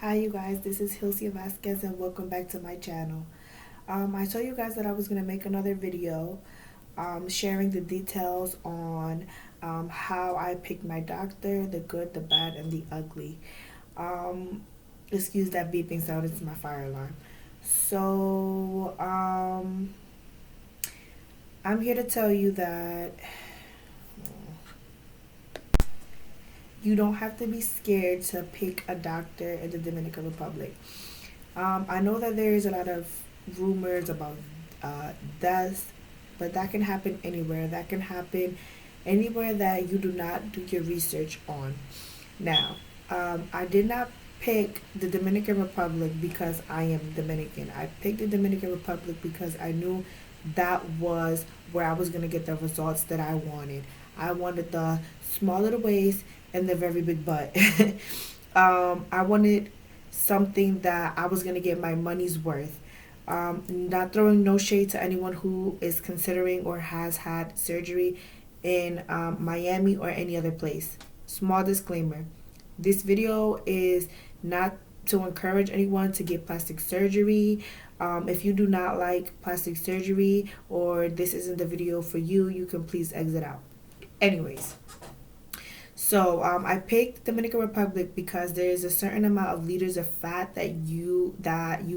Hi you guys, this is Hilcia Vasquez and welcome back to my channel. I told you guys that I was going to make another video sharing the details on how I picked my doctor, the good, the bad, and the ugly. Um, Excuse that beeping sound, it's my fire alarm. So, I'm here to tell you that you don't have to be scared to pick a doctor in the Dominican Republic. I know that there is a lot of rumors about deaths, but that can happen anywhere. That can happen anywhere that you do not do your research on. Now, I did not pick the Dominican Republic because I am Dominican. I picked the Dominican Republic because I knew that was where I was going to get the results that I wanted. I wanted the small little waist and the very big butt. I wanted something that I was going to get my money's worth. Not throwing no shade to anyone who is considering or has had surgery in Miami or any other place. Small disclaimer, this video is not to encourage anyone to get plastic surgery. If you do not like plastic surgery or this isn't the video for you, you can please exit out. Anyways, so I picked Dominican Republic because there is a certain amount of liters of fat that you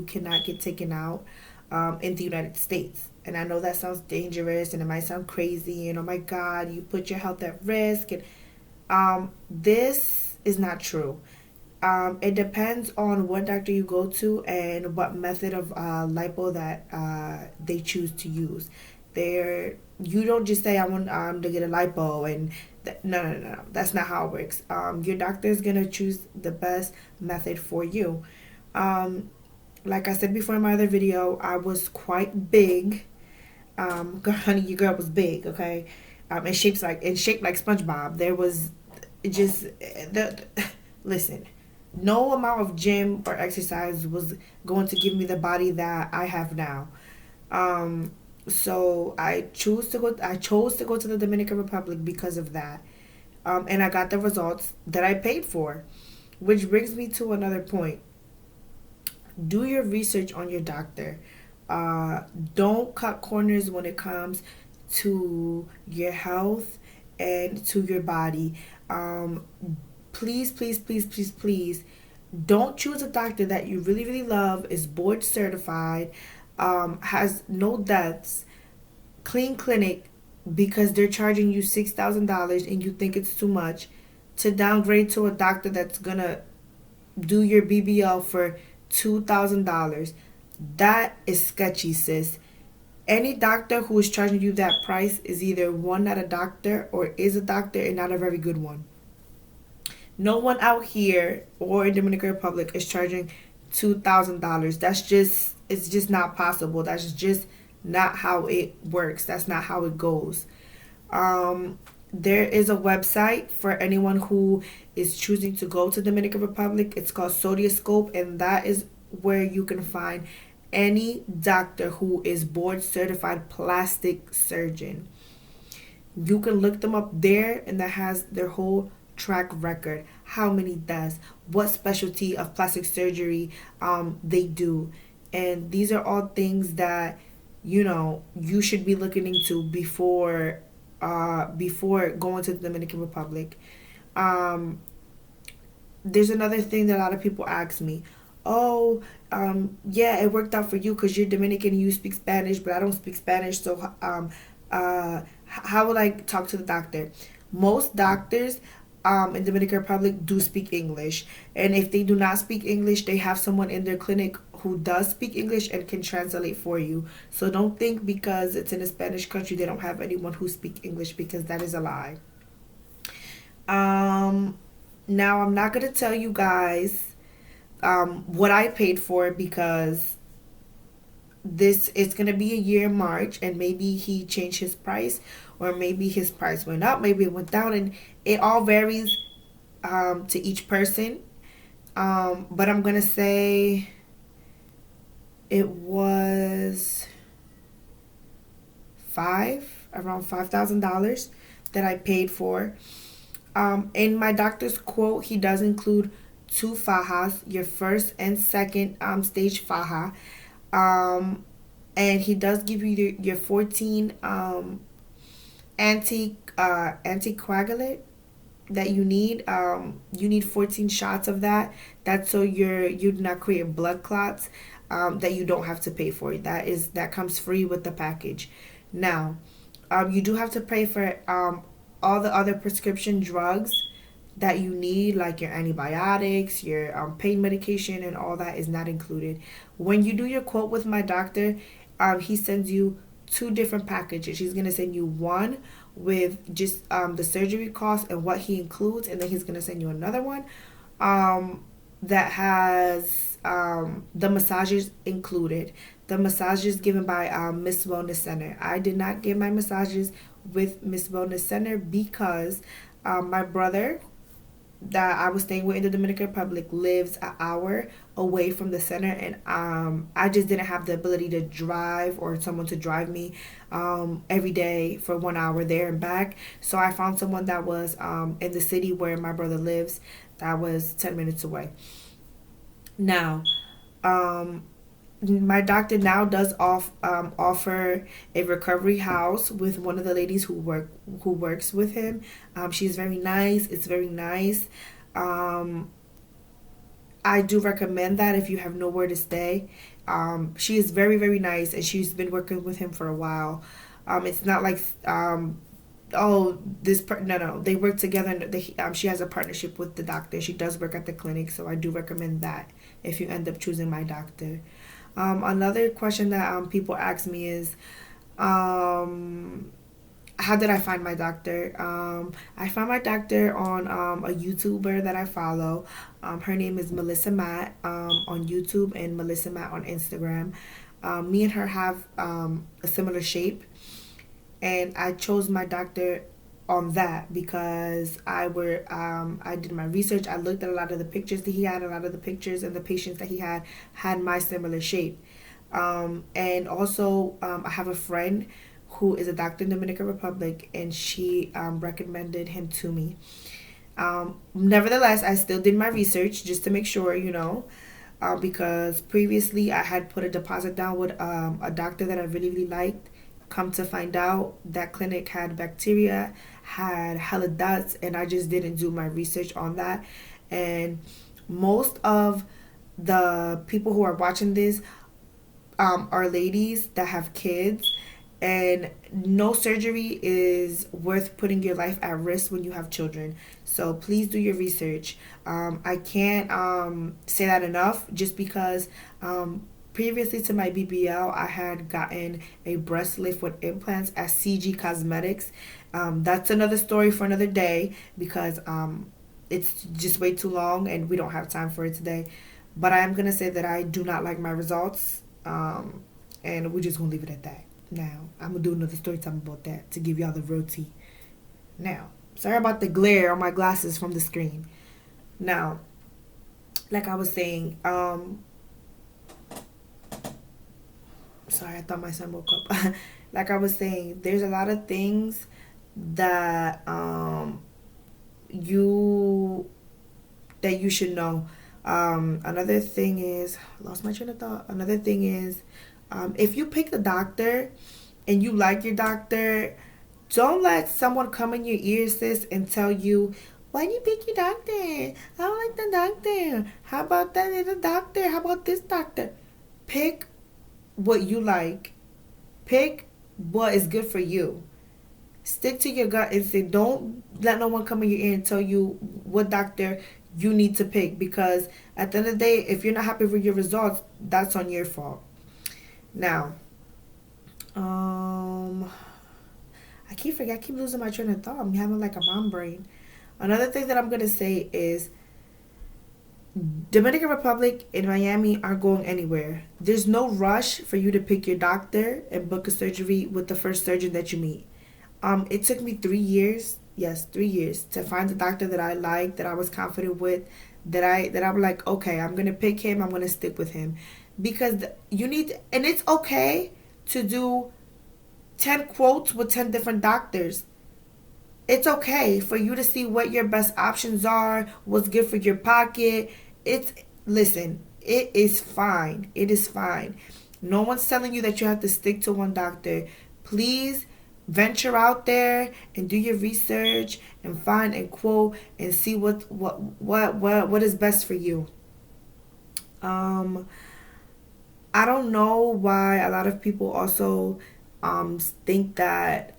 cannot get taken out in the United States. And I know that sounds dangerous and it might sound crazy and oh my God, you put your health at risk. And this is not true. It depends on what doctor you go to and what method of lipo that they choose to use. You don't just say I want to get a lipo and no. That's not how it works. Your doctor is gonna choose the best method for you. Like I said before in my other video, I was quite big. Honey, your girl was big, okay? And shaped like SpongeBob. There was just the listen. No amount of gym or exercise was going to give me the body that I have now. So I chose to go to the Dominican Republic because of that. And I got the results that I paid for. Which brings me to another point. Do your research on your doctor. Don't cut corners when it comes to your health and to your body. Please, don't choose a doctor that you really, really love, is board certified, has no deaths, clean clinic, because they're charging you $6,000 and you think it's too much, to downgrade to a doctor that's gonna do your BBL for $2,000. That is sketchy, sis. Any doctor who is charging you that price is either one, not a doctor, or is a doctor and not a very good one. No one out here or in Dominican Republic is charging $2,000. It's just not possible. That's just not how it works. That's not how it goes. There is a website for anyone who is choosing to go to Dominican Republic. It's called Sodioscope, and that is where you can find any doctor who is board certified plastic surgeon. You can look them up there, and that has their whole track record, how many deaths, what specialty of plastic surgery they do. And these are all things that you should be looking into before going to the Dominican Republic. There's another thing that a lot of people ask me. Oh, yeah, it worked out for you because you're Dominican and you speak Spanish, but I don't speak Spanish, so how would I talk to the doctor? Most doctors in Dominican Republic do speak English, and if they do not speak English, they have someone in their clinic who does speak English and can translate for you. So don't think because it's in a Spanish country they don't have anyone who speaks English, because that is a lie. Now I'm not gonna tell you guys what I paid for, because this is gonna be a year in March, and maybe he changed his price, or maybe his price went up, maybe it went down, and it all varies to each person. But I'm gonna say it was around $5,000 that I paid for. In my doctor's quote, he does include two fajas, your first and second stage faja. Um, and he does give you your 14 anticoagulant that you need. You need 14 shots of that. That's so you do not create blood clots that you don't have to pay for. That comes free with the package. Now, you do have to pay for all the other prescription drugs that you need, like your antibiotics, your pain medication, and all that is not included. When you do your quote with my doctor, he sends you two different packages. He's gonna send you one with just the surgery cost and what he includes, and then he's gonna send you another one that has the massages included. The massages given by Miss Wellness Center. I did not get my massages with Miss Wellness Center because my brother that I was staying with in the Dominican Republic lives an hour away from the center, and I just didn't have the ability to drive or someone to drive me every day for 1 hour there and back. So I found someone that was in the city where my brother lives that was 10 minutes away. Now, my doctor now does offer a recovery house with one of the ladies who works with him. She's very nice. It's very nice. Um, I do recommend that if you have nowhere to stay. She is very very nice, and she's been working with him for a while. It's not like oh no, they work together, and she has a partnership with the doctor. She does work at the clinic, so I do recommend that if you end up choosing my doctor. Another question that people ask me is, how did I find my doctor? I found my doctor on a YouTuber that I follow. Her name is Melissa Matt on YouTube and Melissa Matt on Instagram. Me and her have a similar shape, and I chose my doctor on that because I did my research. I looked at a lot of the pictures that he had. A lot of the pictures and the patients that he had my similar shape. And also I have a friend who is a doctor in the Dominican Republic, and she recommended him to me. Nevertheless, I still did my research just to make sure, because previously I had put a deposit down with a doctor that I really really liked. Come to find out, that clinic had bacteria, had hella dust, and I just didn't do my research on that. And most of the people who are watching this are ladies that have kids, and no surgery is worth putting your life at risk when you have children. So please do your research. I can't say that enough, just because previously to my BBL, I had gotten a breast lift with implants at CG Cosmetics. That's another story for another day, because it's just way too long and we don't have time for it today. But I am going to say that I do not like my results, and we're just going to leave it at that. Now, I'm going to do another story time about that to give y'all the real tea. Now, sorry about the glare on my glasses from the screen. Now, like I was saying, sorry, I thought my son woke up. Like I was saying, there's a lot of things that you should know. Another thing is, I lost my train of thought. Another thing is, if you pick a doctor and you like your doctor, don't let someone come in your ear, sis, and tell you, why do you pick your doctor? I don't like the doctor. How about that other doctor? How about this doctor? Pick what you like. Pick what is good for you. Stick to your gut and say, don't let no one come in your ear and tell you what doctor you need to pick, because at the end of the day, if you're not happy with your results, that's on your fault. Now, I keep losing my train of thought. I'm having like a mom brain. Another thing that I'm gonna say is, Dominican Republic and Miami aren't going anywhere. There's no rush for you to pick your doctor and book a surgery with the first surgeon that you meet. It took me 3 years, yes, 3 years, to find the doctor that I liked, that I was confident with, that I'm like, okay, I'm gonna pick him. I'm gonna stick with him, because you need, and it's okay to do 10 quotes with 10 different doctors. It's okay for you to see what your best options are, what's good for your pocket. It's Listen, it is fine. It is fine. No one's telling you that you have to stick to one doctor. Please venture out there and do your research and find and quote and see what is best for you. Um I don't know why a lot of people also think that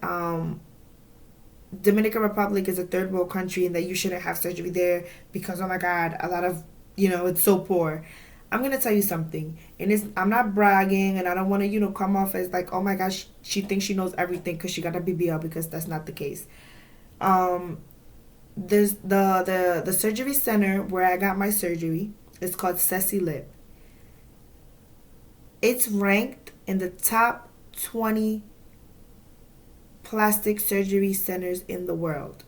Dominican Republic is a third world country and that you shouldn't have surgery there because, oh my God, a lot of, it's so poor. I'm gonna tell you something, and I'm not bragging, and I don't want to, come off as like, oh my gosh, she thinks she knows everything because she got a BBL, because that's not the case. Um, there's the surgery center where I got my surgery. It's called Ceci Lip. It's ranked in the top 20 plastic surgery centers in the world.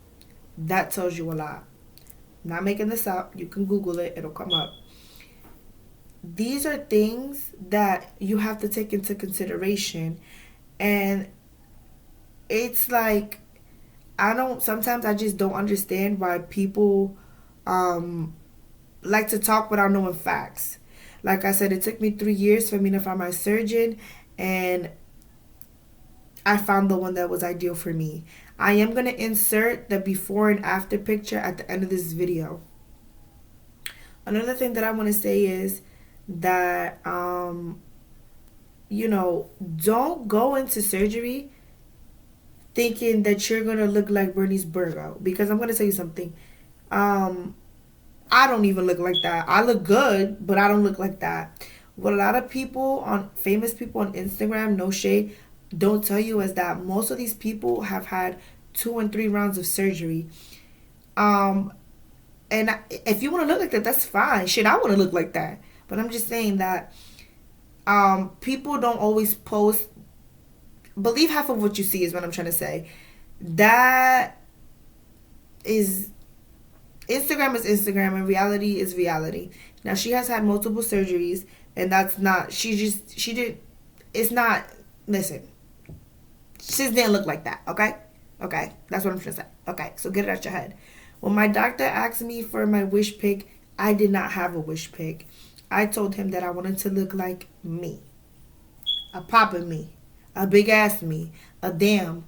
That tells you a lot. I'm not making this up. You can Google it, it'll come up. These are things that you have to take into consideration. And it's like, sometimes I just don't understand why people like to talk without knowing facts. Like I said, it took me 3 years for me to find my surgeon, and I found the one that was ideal for me. I am going to insert the before and after picture at the end of this video. Another thing that I want to say is that, don't go into surgery thinking that you're going to look like Bernice Burgo. Because I'm going to tell you something. I don't even look like that. I look good, but I don't look like that. What a lot of famous people on Instagram, no shade, don't tell you is that most of these people have had 2 and 3 rounds of surgery. And if you want to look like that, that's fine. Shit, I want to look like that. But I'm just saying that people don't always post. Believe half of what you see is what I'm trying to say. That is Instagram is Instagram and reality is reality. Now, she has had multiple surgeries, and that's not, she did, it's not, listen, she just didn't look like that, okay? Okay, that's what I'm trying to say. Okay, so get it out your head. When my doctor asked me for my wish pick, I did not have a wish pick. I told him that I wanted to look like me. A papa me. A big ass me. A damn,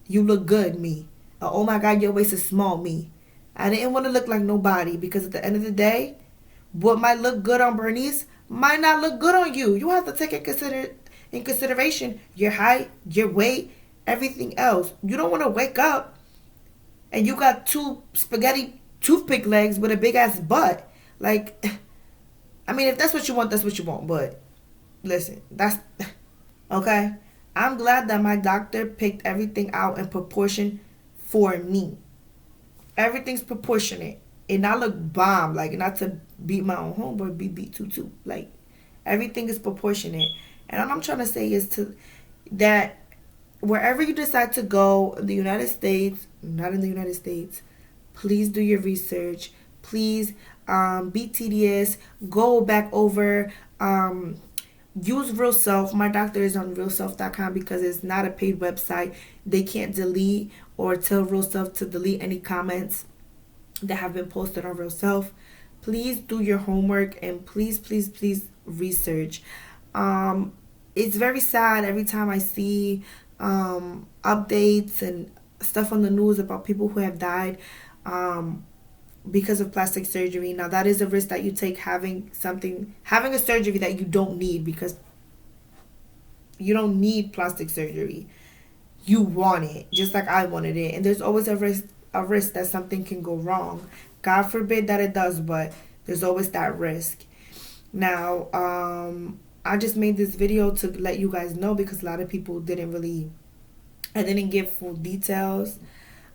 you look good me. A oh my God, your waist is small me. I didn't want to look like nobody, because at the end of the day, what might look good on Bernice might not look good on you. You have to take in consideration your height, your weight, everything else. You don't want to wake up and you got 2 spaghetti toothpick legs with a big ass butt. Like, I mean, if that's what you want, that's what you want. But listen, that's okay. I'm glad that my doctor picked everything out in proportion for me. Everything's proportionate. And I look bomb. Like, not to beat my own homeboy, beat too. Like, everything is proportionate. And all I'm trying to say is that wherever you decide to go in the United States, not in the United States, please do your research. Please be tedious. Go back over. Use Real Self. My doctor is on realself.com because it's not a paid website. They can't delete or tell Real Self to delete any comments that have been posted on Real Self. Please do your homework and please research. It's very sad every time I see updates and stuff on the news about people who have died because of plastic surgery. Now, that is a risk that you take, having a surgery that you don't need, because you don't need plastic surgery. You want it, just like I wanted it. And there's always a risk that something can go wrong. God forbid that it does, but there's always that risk. Now, I just made this video to let you guys know, because a lot of people I didn't give full details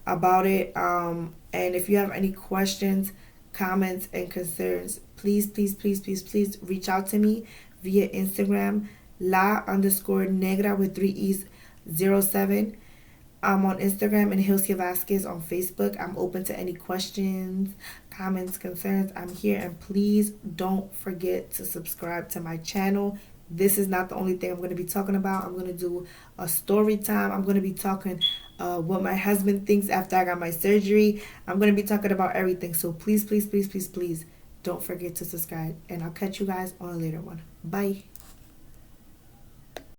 about it. And if you have any questions, comments, and concerns, please reach out to me via Instagram, la_negra with 3 E's 07. I'm on Instagram, and Hilcia Vasquez on Facebook. I'm open to any questions, comments, concerns. I'm here, and please don't forget to subscribe to my channel. This is not the only thing I'm going to be talking about. I'm going to do a story time. I'm going to be talking what my husband thinks after I got my surgery. I'm going to be talking about everything. So please, please, please, please, please don't forget to subscribe. And I'll catch you guys on a later one. Bye.